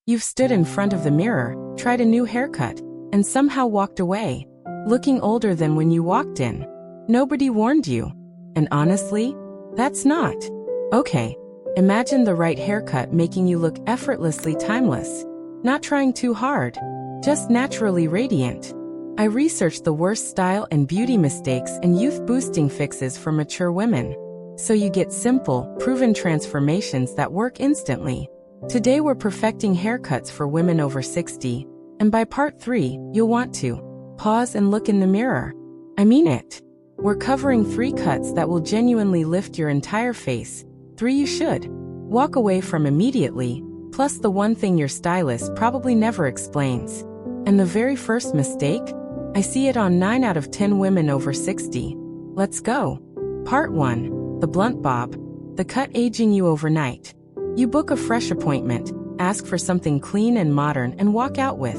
You've stood in front of the mirror, tried a new haircut, and somehow walked away, looking older than when you walked in. Nobody warned you. And honestly, that's not okay. Imagine the right haircut making you look effortlessly timeless. Not trying too hard, just naturally radiant. I researched the worst style and beauty mistakes and youth-boosting fixes for mature women, so you get simple, proven transformations that work instantly. Today we're perfecting haircuts for women over 60, and by part 3, you'll want to pause and look in the mirror. I mean it. We're covering 3 cuts that will genuinely lift your entire face, 3 you should walk away from immediately, plus the one thing your stylist probably never explains. And the very first mistake? I see it on 9 out of 10 women over 60. Let's go. Part 1. The blunt bob. The cut aging you overnight. You book a fresh appointment, ask for something clean and modern, and walk out with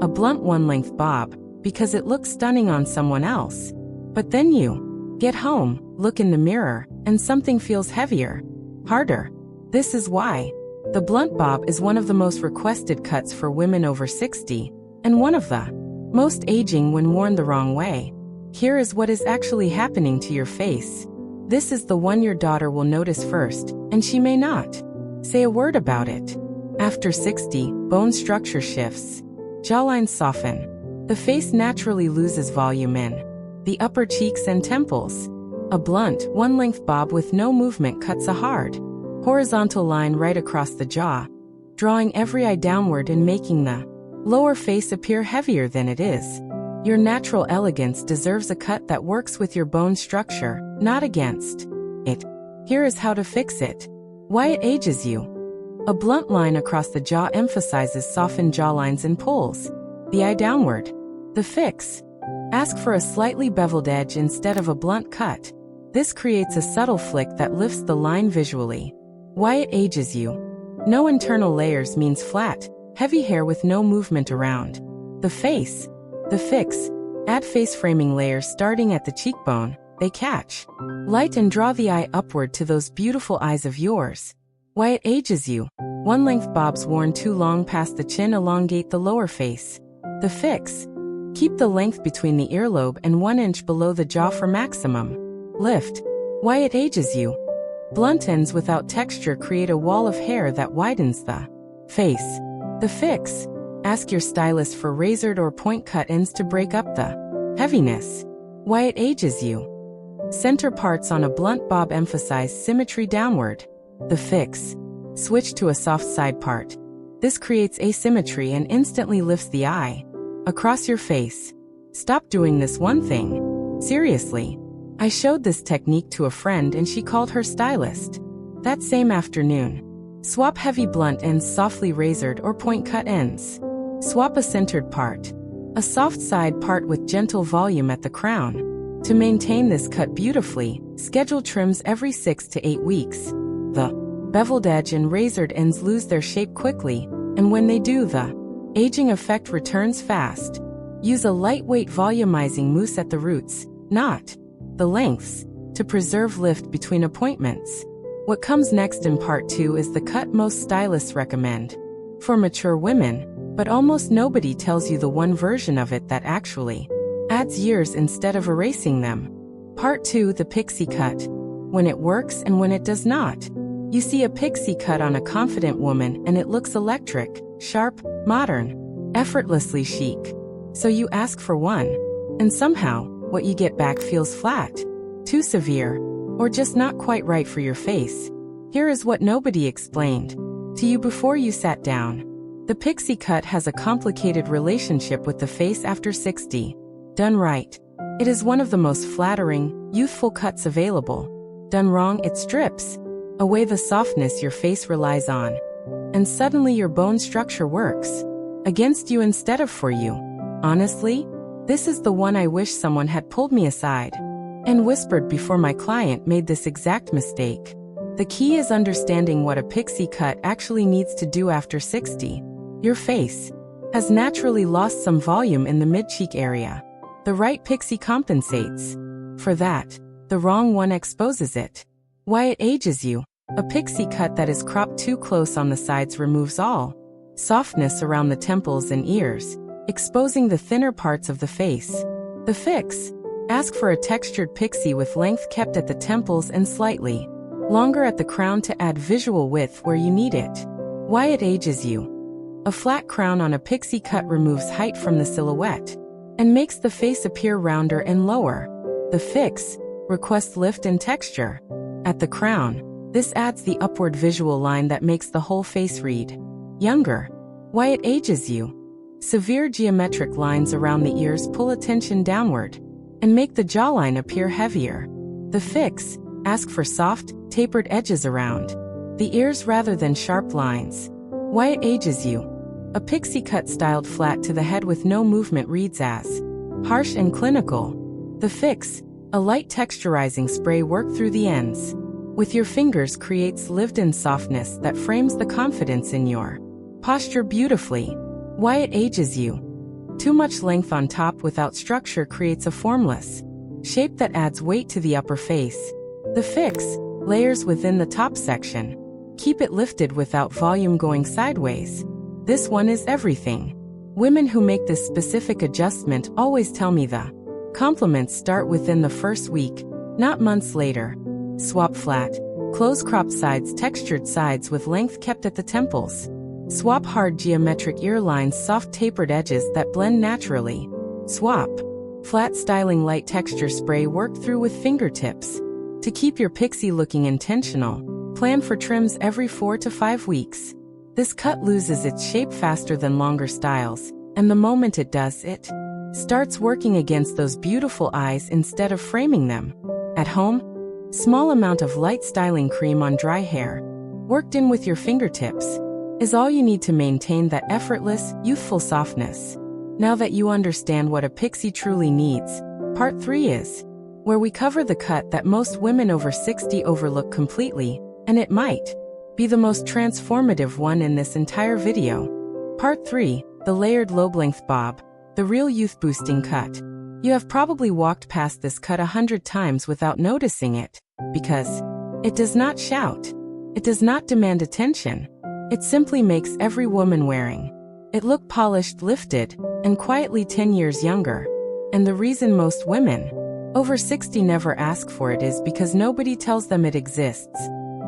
a blunt one-length bob because it looks stunning on someone else. But then you get home, look in the mirror, and something feels heavier, harder. This is why. The blunt bob is one of the most requested cuts for women over 60, and one of the most aging when worn the wrong way. Here is what is actually happening to your face. This is the one your daughter will notice first, and she may not say a word about it. After 60, bone structure shifts. Jawlines soften. The face naturally loses volume in the upper cheeks and temples. A blunt, one-length bob with no movement cuts a hard, horizontal line right across the jaw, drawing every eye downward and making the lower face appear heavier than it is. Your natural elegance deserves a cut that works with your bone structure, not against it. Here is how to fix it. Why it ages you. A blunt line across the jaw emphasizes softened jawlines and pulls the eye downward. The fix. Ask for a slightly beveled edge instead of a blunt cut. This creates a subtle flick that lifts the line visually. Why it ages you. No internal layers means flat, heavy hair with no movement around the face. The fix. Add face framing layers starting at the cheekbone. They catch light and draw the eye upward to those beautiful eyes of yours. Why it ages you. One-length bobs worn too long past the chin elongate the lower face. The fix. Keep the length between the earlobe and 1 inch below the jaw for maximum lift. Why it ages you. Blunt ends without texture create a wall of hair that widens the face. The fix. Ask your stylist for razored or point cut ends to break up the heaviness. Why it ages you. Center parts on a blunt bob emphasize symmetry downward. The fix. Switch to a soft side part. This creates asymmetry and instantly lifts the eye across your face. Stop doing this one thing. Seriously. I showed this technique to a friend and she called her stylist. That same afternoon. Swap heavy blunt ends softly razored or point cut ends. Swap a centered part. A soft side part with gentle volume at the crown. To maintain this cut beautifully, schedule trims every 6 to 8 weeks. The beveled edge and razored ends lose their shape quickly, and when they do, the aging effect returns fast. Use a lightweight volumizing mousse at the roots, not the lengths, to preserve lift between appointments. What comes next in part 2 is the cut most stylists recommend for mature women, but almost nobody tells you the one version of it that actually adds years instead of erasing them. Part 2. The pixie cut. When it works and when it does not. You see a pixie cut on a confident woman and it looks electric, sharp, modern, effortlessly chic. So you ask for one. And somehow, what you get back feels flat, too severe, or just not quite right for your face. Here is what nobody explained to you before you sat down. The pixie cut has a complicated relationship with the face after 60. Done right, it is one of the most flattering, youthful cuts available. Done wrong, it strips away the softness your face relies on. And suddenly your bone structure works against you instead of for you. Honestly, this is the one I wish someone had pulled me aside and whispered before my client made this exact mistake. The key is understanding what a pixie cut actually needs to do after 60. Your face has naturally lost some volume in the mid-cheek area. The right pixie compensates for that. The wrong one exposes it. Why it ages you. A pixie cut that is cropped too close on the sides removes all softness around the temples and ears, exposing the thinner parts of the face. The fix. Ask for a textured pixie with length kept at the temples and slightly longer at the crown to add visual width where you need it. Why it ages you. A flat crown on a pixie cut removes height from the silhouette and makes the face appear rounder and lower. The fix. Request lift and texture. At the crown, this adds the upward visual line that makes the whole face read younger. Why it ages you. Severe geometric lines around the ears pull attention downward and make the jawline appear heavier. The fix. Ask for soft, tapered edges around the ears rather than sharp lines. Why it ages you. A pixie cut styled flat to the head with no movement reads as harsh and clinical. The fix. A light texturizing spray worked through the ends with your fingers creates lived-in softness that frames the confidence in your posture beautifully. Why it ages you. Too much length on top without structure creates a formless shape that adds weight to the upper face. The fix. Layers within the top section. Keep it lifted without volume going sideways. This one is everything. Women who make this specific adjustment always tell me the compliments start within the first week, not months later. Swap flat, close cropped sides, textured sides with length kept at the temples. Swap hard geometric ear lines, soft tapered edges that blend naturally. Swap flat styling, light texture spray worked through with fingertips. To keep your pixie looking intentional, plan for trims every 4 to 5 weeks. This cut loses its shape faster than longer styles, and the moment it does, it starts working against those beautiful eyes instead of framing them. At home, small amount of light styling cream on dry hair, worked in with your fingertips, is all you need to maintain that effortless, youthful softness. Now that you understand what a pixie truly needs, part 3 is where we cover the cut that most women over 60 overlook completely, and it might be the most transformative one in this entire video. Part 3, the layered lobe-length bob, the real youth-boosting cut. You have probably walked past this cut 100 times without noticing it, because it does not shout. It does not demand attention. It simply makes every woman wearing it look polished, lifted, and quietly 10 years younger. And the reason most women over 60 never ask for it is because nobody tells them it exists.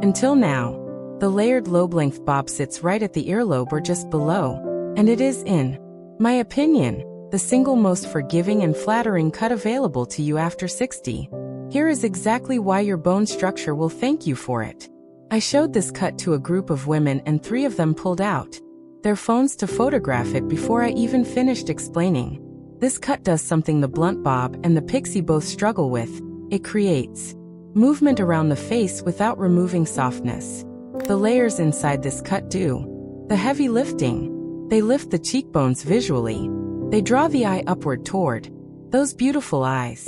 Until now, the layered lobe-length bob sits right at the earlobe or just below, and it is, in my opinion, the single most forgiving and flattering cut available to you after 60. Here is exactly why your bone structure will thank you for it. I showed this cut to a group of women and 3 of them pulled out their phones to photograph it before I even finished explaining. This cut does something the blunt bob and the pixie both struggle with. It creates movement around the face without removing softness. The layers inside this cut do the heavy lifting. They lift the cheekbones visually. They draw the eye upward toward those beautiful eyes.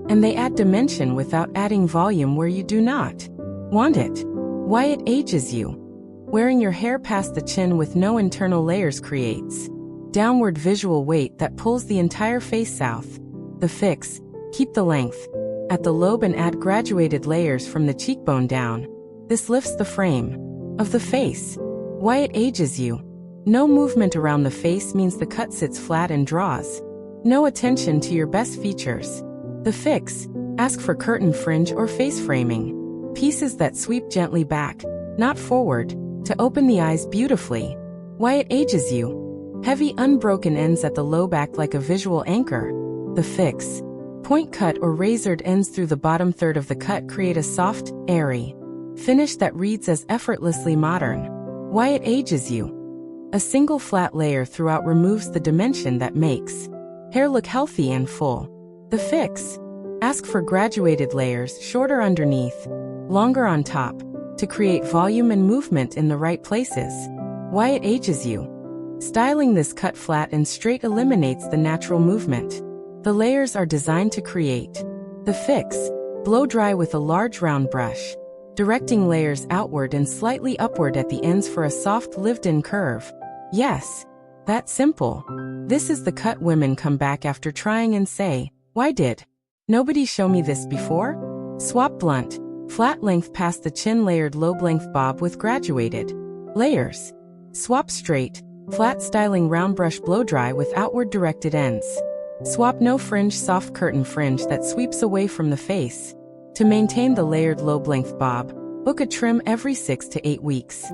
And they add dimension without adding volume where you do not want it. Why it ages you. Wearing your hair past the chin with no internal layers creates downward visual weight that pulls the entire face south. The fix. Keep the length at the lobe and add graduated layers from the cheekbone down. This lifts the frame of the face. Why it ages you. No movement around the face means the cut sits flat and draws no attention to your best features. The fix. Ask for curtain fringe or face framing. Pieces that sweep gently back, not forward, to open the eyes beautifully. Why it ages you. Heavy unbroken ends at the lobe act like a visual anchor. The fix. Point cut or razored ends through the bottom third of the cut create a soft, airy finish that reads as effortlessly modern. Why it ages you. A single flat layer throughout removes the dimension that makes hair look healthy and full. The fix. Ask for graduated layers, shorter underneath, longer on top, to create volume and movement in the right places. Why it ages you. Styling this cut flat and straight eliminates the natural movement the layers are designed to create. The fix. Blow dry with a large round brush, directing layers outward and slightly upward at the ends for a soft lived-in curve. Yes, that's simple. This is the cut women come back after trying and say, why did nobody show me this before? Swap blunt, flat length past the chin layered lobe length bob with graduated layers. Swap straight, Flat styling round brush blow dry with outward directed ends. Swap no fringe soft curtain fringe that sweeps away from the face. To maintain the layered lobe length bob, book a trim every 6 to 8 weeks.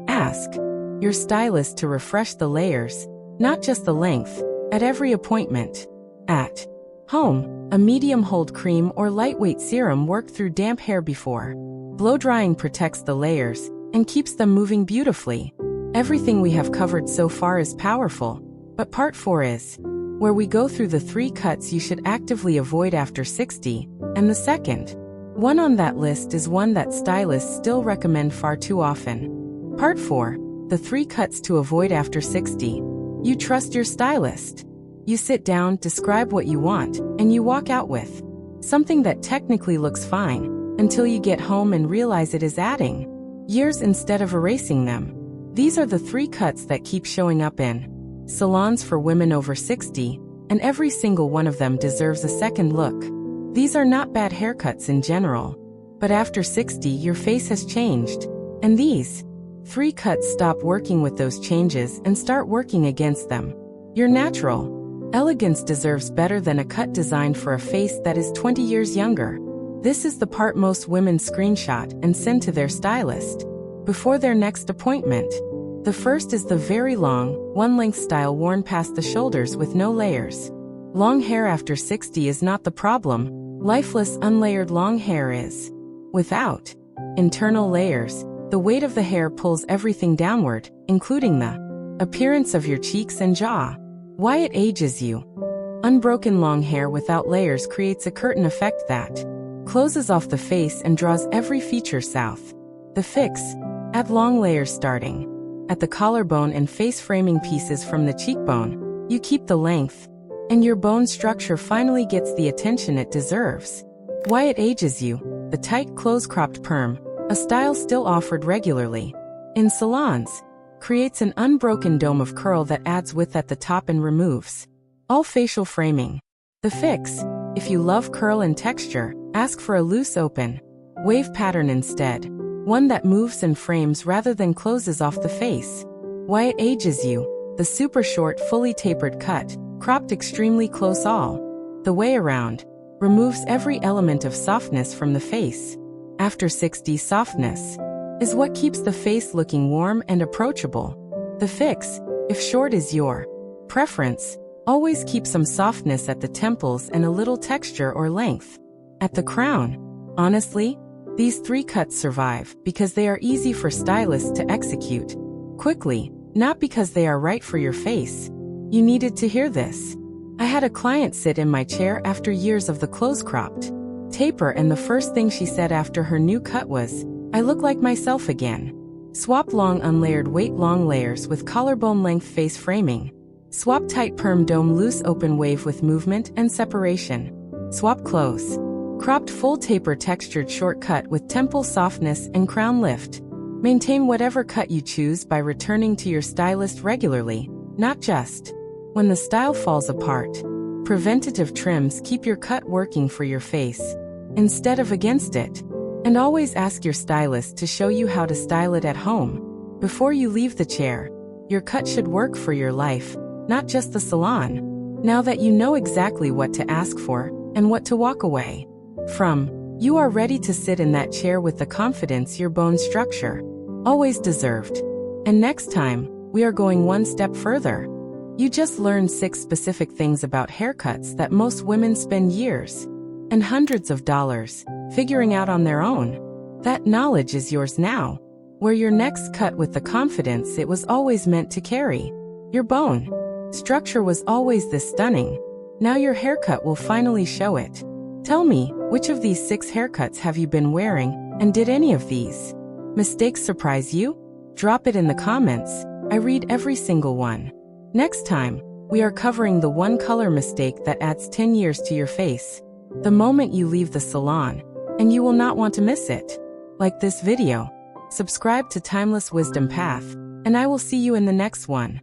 Ask your stylist to refresh the layers, not just the length, at every appointment. At home, a medium hold cream or lightweight serum worked through damp hair before. Blow drying protects the layers and keeps them moving beautifully. Everything we have covered so far is powerful, but part 4 is where we go through the 3 cuts you should actively avoid after 60, and the second one on that list is one that stylists still recommend far too often. Part 4, the 3 cuts to avoid after 60. You trust your stylist. You sit down, describe what you want, and you walk out with something that technically looks fine, until you get home and realize it is adding years instead of erasing them. These are the 3 cuts that keep showing up in salons for women over 60, and every single one of them deserves a second look. These are not bad haircuts in general, but after 60 your face has changed, and these 3 cuts stop working with those changes and start working against them. Your natural elegance deserves better than a cut designed for a face that is 20 years younger. This is the part most women screenshot and send to their stylist before their next appointment. The first is the very long, one-length style worn past the shoulders with no layers. Long hair after 60 is not the problem. Lifeless, unlayered long hair is. Without internal layers, the weight of the hair pulls everything downward, including the appearance of your cheeks and jaw. Why it ages you. Unbroken long hair without layers creates a curtain effect that closes off the face and draws every feature south. The fix: add long layers starting at the collarbone and face framing pieces from the cheekbone. You keep the length, and your bone structure finally gets the attention it deserves. Why it ages you. The tight close-cropped perm, a style still offered regularly in salons, creates an unbroken dome of curl that adds width at the top and removes all facial framing. The fix: if you love curl and texture, ask for a loose open wave pattern instead, one that moves and frames rather than closes off the face. Why it ages you. The super short, fully tapered cut, cropped extremely close all the way around, removes every element of softness from the face. After 60, softness is what keeps the face looking warm and approachable. The fix: if short is your preference, always keep some softness at the temples and a little texture or length at the crown. Honestly, these 3 cuts survive because they are easy for stylists to execute quickly, not because they are right for your face. You needed to hear this. I had a client sit in my chair after years of the close-cropped taper, and the first thing she said after her new cut was, "I look like myself again." Swap long unlayered weight long layers with collarbone length face framing. Swap tight perm dome loose open wave with movement and separation. Swap close cropped full taper textured short cut with temple softness and crown lift. Maintain whatever cut you choose by returning to your stylist regularly, not just when the style falls apart. Preventative trims keep your cut working for your face instead of against it. And always ask your stylist to show you how to style it at home before you leave the chair. Your cut should work for your life, not just the salon. Now that you know exactly what to ask for and what to walk away from, you are ready to sit in that chair with the confidence your bone structure always deserved. And next time, we are going one step further. You just learned 6 specific things about haircuts that most women spend years and hundreds of dollars figuring out on their own. That knowledge is yours now. Wear your next cut with the confidence it was always meant to carry. Your bone structure was always this stunning. Now your haircut will finally show it. Tell me, which of these 6 haircuts have you been wearing, and did any of these mistakes surprise you? Drop it in the comments. I read every single one. Next time, we are covering the one color mistake that adds 10 years to your face. The moment you leave the salon, and you will not want to miss it. Like this video, subscribe to Timeless Wisdom Path, and I will see you in the next one.